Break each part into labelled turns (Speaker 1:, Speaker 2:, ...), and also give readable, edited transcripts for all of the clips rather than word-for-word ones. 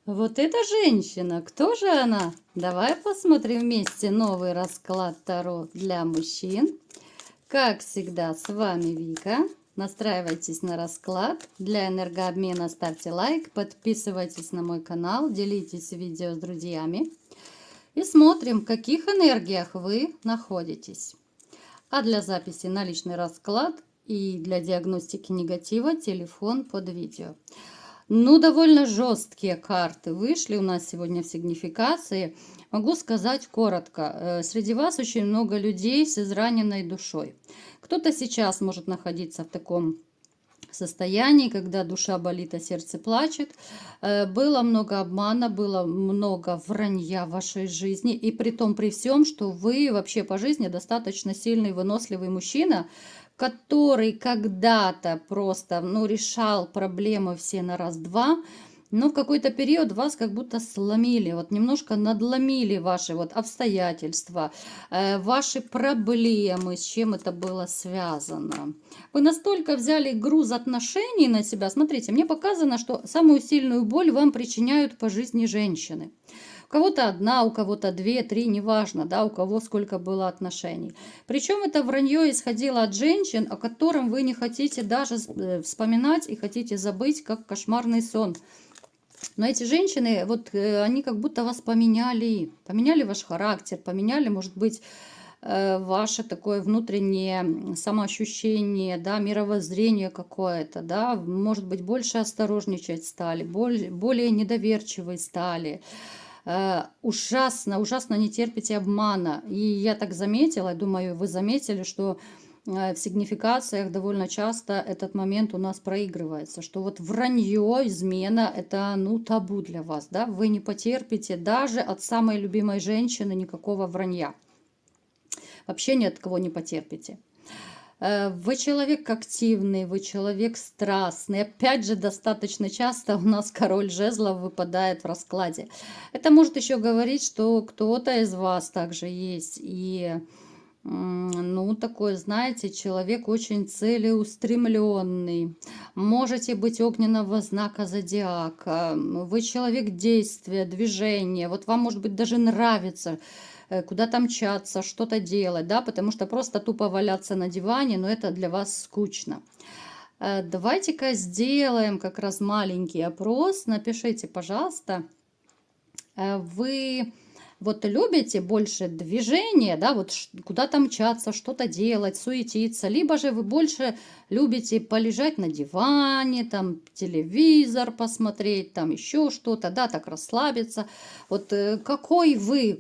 Speaker 1: Вот эта женщина, кто же она? Давай посмотрим вместе новый расклад Таро для мужчин. Как всегда, с вами Вика. Настраивайтесь на расклад. Для энергообмена ставьте лайк, подписывайтесь на мой канал, делитесь видео с друзьями. И смотрим, в каких энергиях вы находитесь. А для записи на личный расклад и для диагностики негатива телефон под видео. Ну, довольно жесткие карты вышли у нас сегодня в сигнификации. Могу сказать коротко. Среди вас очень много людей с израненной душой. Кто-то сейчас может находиться в таком состоянии, когда душа болит, а сердце плачет. Было много обмана, было много вранья в вашей жизни. И при том, при всем, что вы вообще по жизни достаточно сильный, выносливый мужчина, который когда-то просто, решал проблемы все на раз-два, но в какой-то период вас как будто сломили, вот немножко надломили ваши вот обстоятельства, ваши проблемы, с чем это было связано. Вы настолько взяли груз отношений на себя. Смотрите, мне показано, что самую сильную боль вам причиняют по жизни женщины. У кого-то одна, у кого-то две, три, неважно, да, у кого сколько было отношений. Причем это вранье исходило от женщин, о котором вы не хотите даже вспоминать и хотите забыть, как кошмарный сон. Но эти женщины, вот они как будто вас поменяли. Поменяли ваш характер, поменяли, может быть, ваше такое внутреннее самоощущение, да, мировоззрение какое-то, да, может быть, больше осторожничать стали, более недоверчивые стали. Ужасно, ужасно не терпите обмана. И я так заметила, думаю, вы заметили, что в сигнификациях довольно часто этот момент у нас проигрывается, что вот вранье, измена – это, табу для вас, да, вы не потерпите даже от самой любимой женщины никакого вранья. Вообще ни от кого не потерпите. Вы человек активный, вы человек страстный. Опять же, достаточно часто у нас король жезлов выпадает в раскладе. Это может еще говорить, что кто-то из вас также есть. И, такой, знаете, человек очень целеустремленный. Можете быть огненного знака зодиака. Вы человек действия, движения. Вот вам, может быть, даже нравится куда-то мчаться, что-то делать, да, потому что просто тупо валяться на диване, но это для вас скучно. Давайте-ка сделаем как раз маленький опрос. Напишите, пожалуйста, вы вот любите больше движения, да, вот куда-то мчаться, что-то делать, суетиться, либо же вы больше любите полежать на диване, там телевизор посмотреть, там еще что-то, да, так расслабиться. Вот какой вы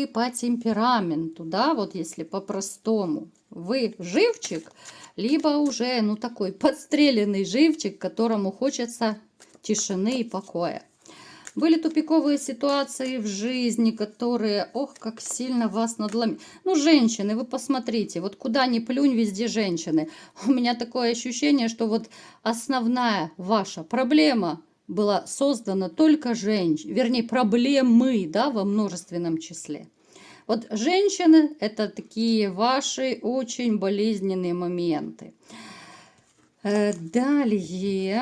Speaker 1: по темпераменту, да, вот если по-простому. Вы живчик, либо уже, такой подстреленный живчик, которому хочется тишины и покоя. Были тупиковые ситуации в жизни, которые, как сильно вас надломили. Женщины, вы посмотрите, вот куда ни плюнь, везде женщины. У меня такое ощущение, что вот основная ваша проблема была создана только женщин, вернее, проблемы, да, во множественном числе. Вот женщины – это такие ваши очень болезненные моменты. Далее,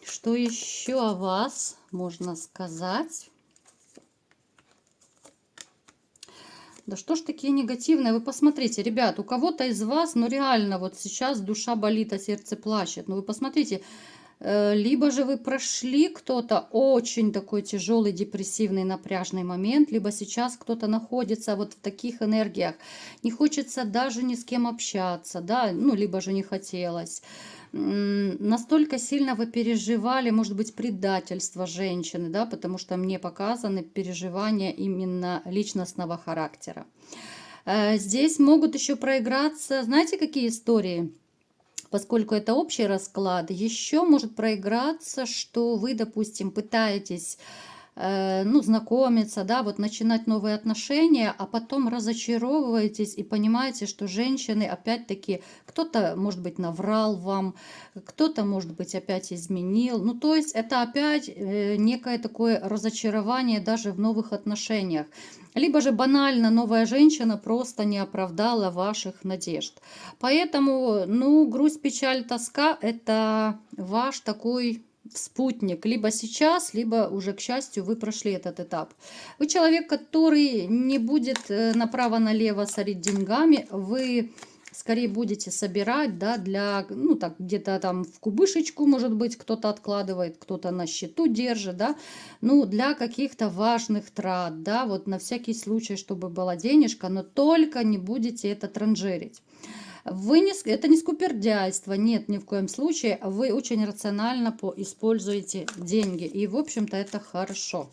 Speaker 1: что еще о вас можно сказать? Да что ж такие негативные? Вы посмотрите, ребят, у кого-то из вас, реально вот сейчас душа болит, а сердце плачет. Вы посмотрите, либо же вы прошли кто-то очень такой тяжелый, депрессивный, напряжный момент, либо сейчас кто-то находится вот в таких энергиях. Не хочется даже ни с кем общаться, да, либо же не хотелось. Настолько сильно вы переживали, может быть, предательство женщины, да, потому что мне показаны переживания именно личностного характера. Здесь могут еще проиграться, знаете, какие истории? Поскольку это общий расклад, еще может проиграться, что вы, допустим, пытаетесь знакомиться, да, вот начинать новые отношения, а потом разочаровываетесь и понимаете, что женщины опять-таки, кто-то, может быть, наврал вам, кто-то, может быть, опять изменил. То есть это опять некое такое разочарование даже в новых отношениях. Либо же банально новая женщина просто не оправдала ваших надежд. Поэтому, грусть, печаль, тоска – это ваш такой спутник либо сейчас, либо уже, к счастью, вы прошли этот этап. Вы человек, который не будет направо-налево сорить деньгами, вы скорее будете собирать, да, для, ну, так, где-то там в кубышечку, может быть, кто-то откладывает, кто-то на счету держит, да, ну, для каких-то важных трат, да, вот на всякий случай, чтобы была денежка, но только не будете это транжирить. Это не скупердяйство, нет, ни в коем случае. Вы очень рационально используете деньги. И, в общем-то, это хорошо.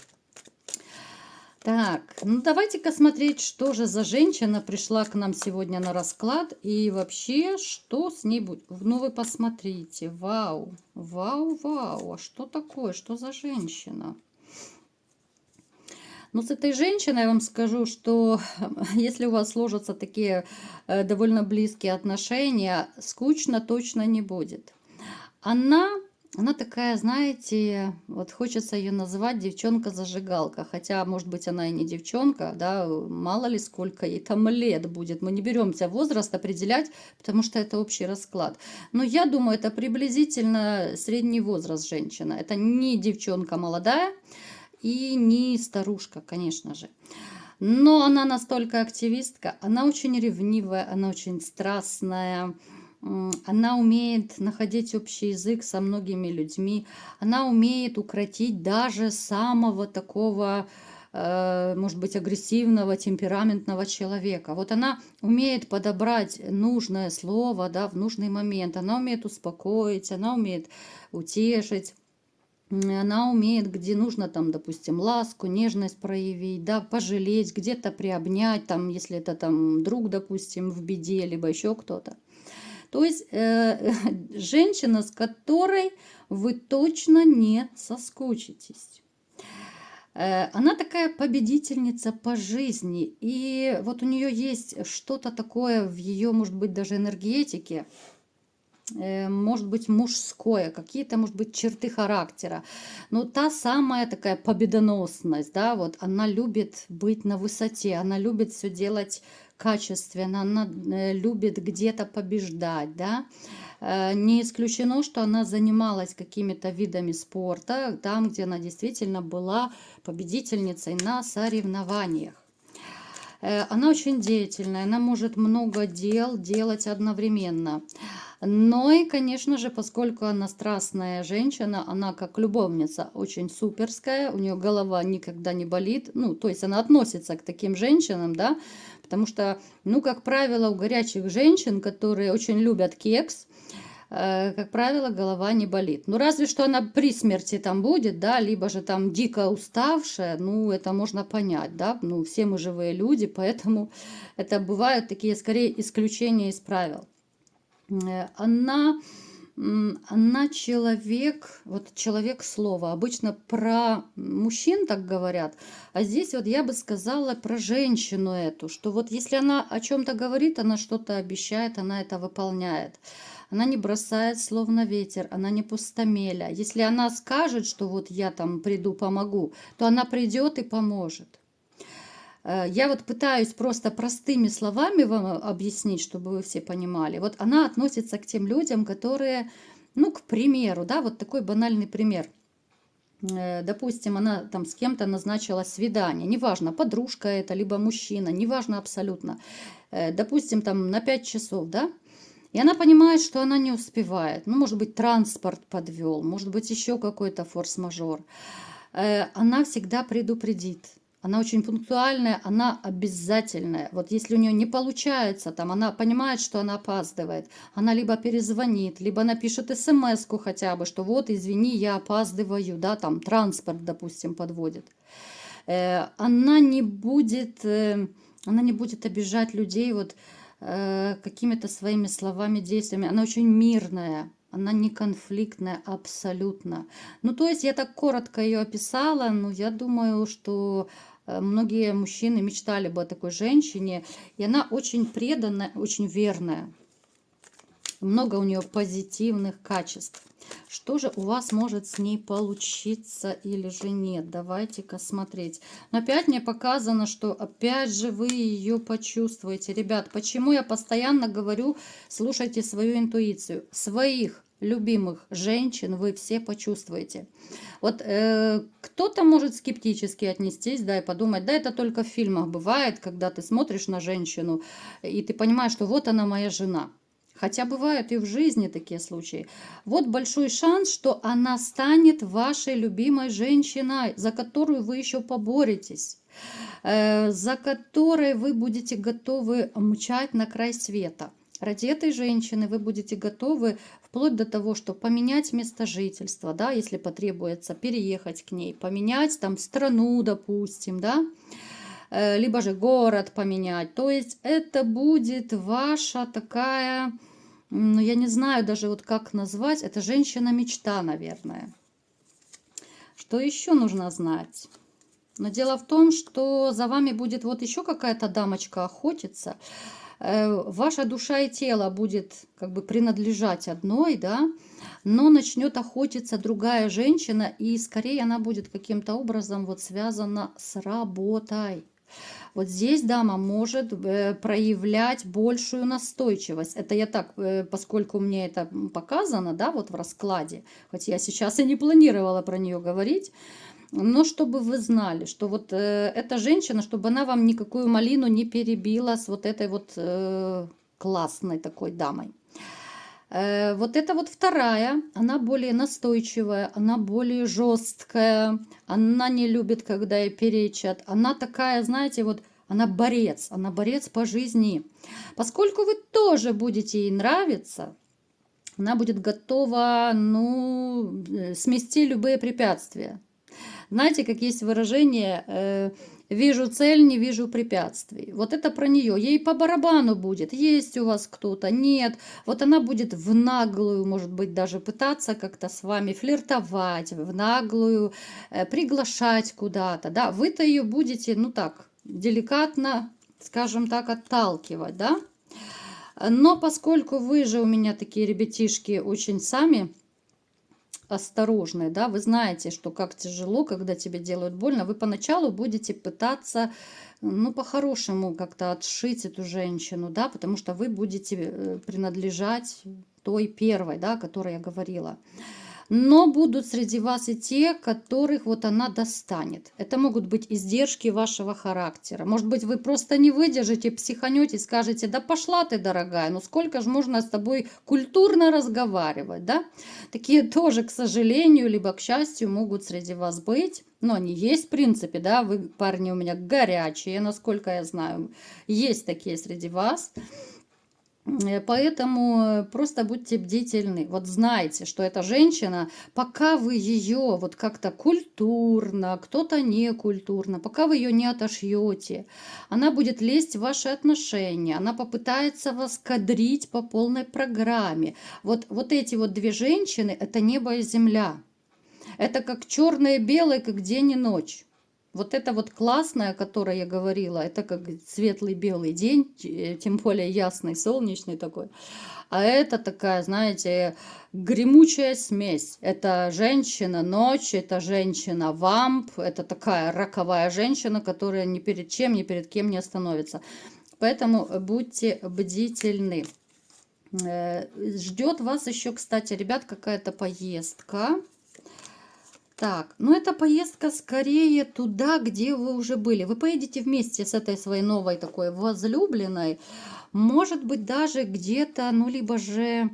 Speaker 1: Так, ну давайте-ка смотреть, что же за женщина пришла к нам сегодня на расклад. И вообще, что с ней будет. Ну, вы посмотрите. Вау, вау, вау. А что такое? Что за женщина? Ну, с этой женщиной я вам скажу, что если у вас сложатся такие довольно близкие отношения, скучно точно не будет. Она такая, знаете, вот хочется ее назвать девчонка-зажигалка. Хотя, может быть, она и не девчонка, да, мало ли сколько ей там лет будет. Мы не беремся возраст определять, потому что это общий расклад. Но я думаю, это приблизительно средний возраст женщина. Это не девчонка молодая, и не старушка, конечно же. Но она настолько активистка, она очень ревнивая, она очень страстная, она умеет находить общий язык со многими людьми, она умеет укротить даже самого такого, может быть, агрессивного, темпераментного человека. Вот она умеет подобрать нужное слово, да, в нужный момент, она умеет успокоить, она умеет утешить. Она умеет, где нужно, там, допустим, ласку, нежность проявить, да, пожалеть, где-то приобнять, там, если это там друг, допустим, в беде, либо еще кто-то. То есть женщина, с которой вы точно не соскучитесь. Она такая победительница по жизни, и вот у нее есть что-то такое в ее, может быть, даже энергетике, может быть, мужское, какие-то, может быть, черты характера. Но та самая такая победоносность, да, вот она любит быть на высоте, она любит все делать качественно, она любит где-то побеждать, да. Не исключено, что она занималась какими-то видами спорта, там, где она действительно была победительницей на соревнованиях. Она очень деятельная, она может много дел делать одновременно. Но и, конечно же, поскольку она страстная женщина, она как любовница очень суперская, у нее голова никогда не болит, ну, то есть она относится к таким женщинам, да, потому что, ну, как правило, у горячих женщин, которые очень любят кекс, как правило, голова не болит. Ну, разве что она при смерти там будет, да, либо же там дико уставшая, ну, это можно понять, да, ну, все мы живые люди, поэтому это бывают такие, скорее, исключения из правил. Она человек, вот человек слова. Обычно про мужчин так говорят, а здесь вот я бы сказала про женщину эту, что вот если она о чем-то говорит, она что-то обещает, она это выполняет. Она не бросает слов на ветер, она не пустомеля. Если она скажет, что вот я там приду, помогу, то она придет и поможет. Я вот пытаюсь просто простыми словами вам объяснить, чтобы вы все понимали. Вот она относится к тем людям, которые, ну, к примеру, да, вот такой банальный пример. Допустим, она там с кем-то назначила свидание, неважно, подружка это, либо мужчина, неважно абсолютно. Допустим, там на 5 часов, да, и она понимает, что она не успевает. Ну, может быть, транспорт подвел, может быть, еще какой-то форс-мажор. Она всегда предупредит. Она очень пунктуальная, она обязательная. Вот если у нее не получается, там, она понимает, что она опаздывает, она либо перезвонит, либо напишет смс-ку хотя бы, что вот, извини, я опаздываю, да, там, транспорт, допустим, подводит. Она не будет обижать людей вот какими-то своими словами, действиями. Она очень мирная. Она не конфликтная абсолютно. Ну, то есть я так коротко ее описала, но я думаю, что многие мужчины мечтали бы о такой женщине. И она очень преданная, очень верная. Много у нее позитивных качеств. Что же у вас может с ней получиться или же нет? Давайте-ка смотреть. Но опять мне показано, что опять же вы ее почувствуете. Ребят, почему я постоянно говорю, слушайте свою интуицию. Своих любимых женщин вы все почувствуете. Вот кто-то может скептически отнестись, да, и подумать, да, это только в фильмах бывает, когда ты смотришь на женщину, и ты понимаешь, что вот она моя жена. Хотя бывают и в жизни такие случаи. Вот большой шанс, что она станет вашей любимой женщиной, за которую вы еще поборетесь, за которой вы будете готовы мчать на край света. Ради этой женщины вы будете готовы вплоть до того, что поменять место жительства, да, если потребуется, переехать к ней, поменять там страну, допустим, да, либо же город поменять. То есть это будет ваша такая, ну, я не знаю даже вот как назвать, это женщина-мечта, наверное. Что еще нужно знать? Но дело в том, что за вами будет вот еще какая-то дамочка охотиться. Ваша душа и тело будет как бы принадлежать одной, да, но начнет охотиться другая женщина, и скорее она будет каким-то образом вот связана с работой. Вот здесь дама может проявлять большую настойчивость. Это я так, поскольку мне это показано, да, вот в раскладе, хоть я сейчас и не планировала про нее говорить, но чтобы вы знали, что вот эта женщина, чтобы она вам никакую малину не перебила с вот этой вот классной такой дамой. Вот это вот вторая, она более настойчивая, она более жесткая, она не любит, когда ей перечат. Она такая, знаете, вот она борец по жизни. Поскольку вы тоже будете ей нравиться, она будет готова, ну, смести любые препятствия. Знаете, как есть выражение «вижу цель, не вижу препятствий». Вот это про нее. Ей по барабану будет, есть у вас кто-то, нет. Вот она будет в наглую, может быть, даже пытаться как-то с вами флиртовать, в наглую приглашать куда-то. Да? Вы-то ее будете, ну так, деликатно, скажем так, отталкивать, да? Но поскольку вы же у меня такие ребятишки очень сами осторожные, да, вы знаете, что как тяжело, когда тебе делают больно, вы поначалу будете пытаться, ну, по-хорошему как-то отшить эту женщину, да, потому что вы будете принадлежать той первой, да, о которой я говорила. Но будут среди вас и те, которых вот она достанет. Это могут быть издержки вашего характера. Может быть, вы просто не выдержите, психанете, скажете, да пошла ты, дорогая, ну сколько же можно с тобой культурно разговаривать, да? Такие тоже, к сожалению, либо к счастью, могут среди вас быть. Но они есть, в принципе, да, вы, парни, у меня горячие, насколько я знаю. Есть такие среди вас. Поэтому просто будьте бдительны. Вот знайте, что эта женщина, пока вы ее вот как-то культурно, кто-то не культурно, пока вы ее не отошьете, она будет лезть в ваши отношения, она попытается вас кадрить по полной программе. Вот эти вот две женщины – это небо и земля. Это как черное и белое, как день и ночь. Вот это вот классное, о которой я говорила, это как светлый белый день, тем более ясный, солнечный такой. А это такая, знаете, гремучая смесь. Это женщина-ночь, это женщина-вамп, это такая роковая женщина, которая ни перед чем, ни перед кем не остановится. Поэтому будьте бдительны. Ждет вас еще, кстати, ребят, какая-то поездка. Так, ну эта поездка скорее туда, где вы уже были. Вы поедете вместе с этой своей новой такой возлюбленной. Может быть, даже где-то, ну, либо же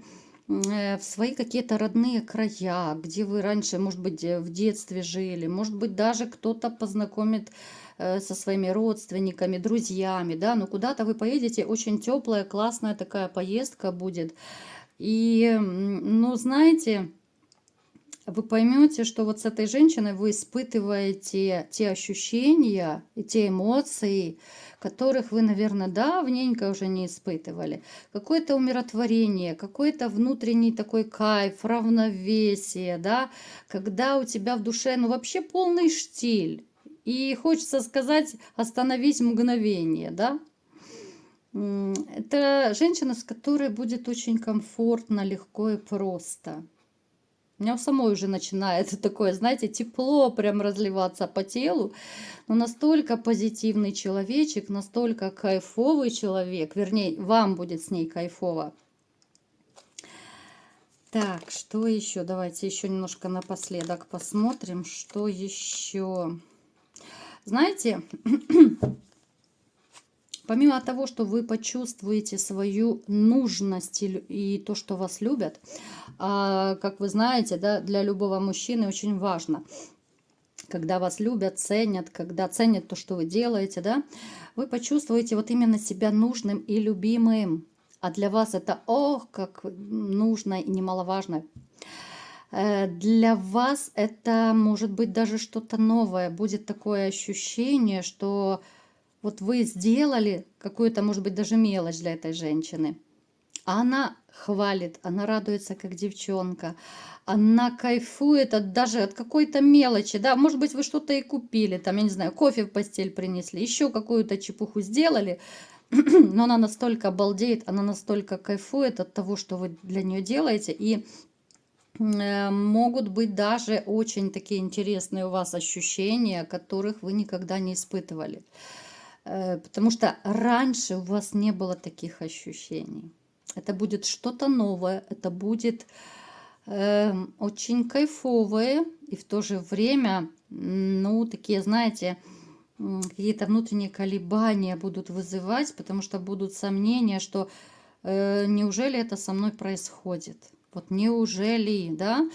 Speaker 1: в свои какие-то родные края, где вы раньше, может быть, в детстве жили. Может быть, даже кто-то познакомит со своими родственниками, друзьями, да. Но куда-то вы поедете, очень теплая, классная такая поездка будет. И, ну, знаете, вы поймете, что вот с этой женщиной вы испытываете те ощущения и те эмоции, которых вы, наверное, давненько уже не испытывали. Какое-то умиротворение, какой-то внутренний такой кайф, равновесие, да, когда у тебя в душе, ну, вообще полный штиль. И хочется сказать, остановись мгновение, да. Это женщина, с которой будет очень комфортно, легко и просто. У меня у самой уже начинает такое, знаете, тепло прям разливаться по телу. Но настолько позитивный человечек, настолько кайфовый человек, вернее, вам будет с ней кайфово. Так, что еще? Давайте еще немножко напоследок посмотрим, что еще. Знаете, помимо того, что вы почувствуете свою нужность и то, что вас любят, как вы знаете, да, для любого мужчины очень важно, когда вас любят, ценят, когда ценят то, что вы делаете, да, вы почувствуете вот именно себя нужным и любимым. А для вас это, ох, как нужно и немаловажно. Для вас это может быть даже что-то новое. Будет такое ощущение, что вот вы сделали какую-то, может быть, даже мелочь для этой женщины. А она хвалит, она радуется, как девчонка. Она кайфует даже от какой-то мелочи. Да, может быть, вы что-то и купили. Там, я не знаю, кофе в постель принесли, еще какую-то чепуху сделали. Но она настолько балдеет, она настолько кайфует от того, что вы для нее делаете. И могут быть даже очень такие интересные у вас ощущения, которых вы никогда не испытывали. Потому что раньше у вас не было таких ощущений. Это будет что-то новое, это будет очень кайфовое и в то же время, ну, такие, знаете, какие-то внутренние колебания будут вызывать, потому что будут сомнения, что неужели это со мной происходит? Вот неужели, да?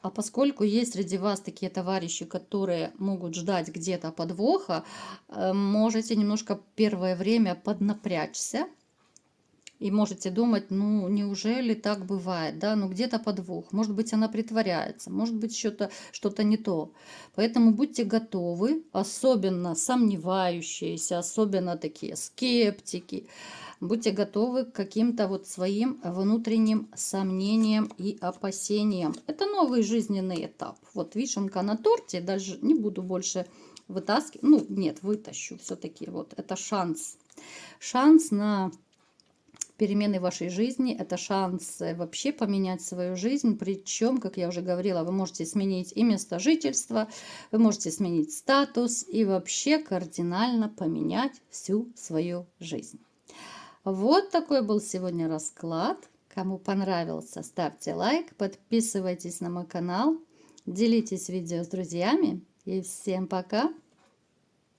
Speaker 1: А поскольку есть среди вас такие товарищи, которые могут ждать где-то подвоха, можете немножко первое время поднапрячься. И можете думать, ну, неужели так бывает, да, ну, где-то подвох, может быть, она притворяется, может быть, что-то не то. Поэтому будьте готовы, особенно сомневающиеся, особенно такие скептики, будьте готовы к каким-то вот своим внутренним сомнениям и опасениям. Это новый жизненный этап. Вот вишенка на торте, даже не буду больше вытаскивать, ну, нет, вытащу все-таки, вот это шанс. Шанс на перемены в вашей жизни, это шанс вообще поменять свою жизнь, причем, как я уже говорила, вы можете сменить и место жительства, вы можете сменить статус и вообще кардинально поменять всю свою жизнь. Вот такой был сегодня расклад. Кому понравился, ставьте лайк, подписывайтесь на мой канал, делитесь видео с друзьями и всем пока!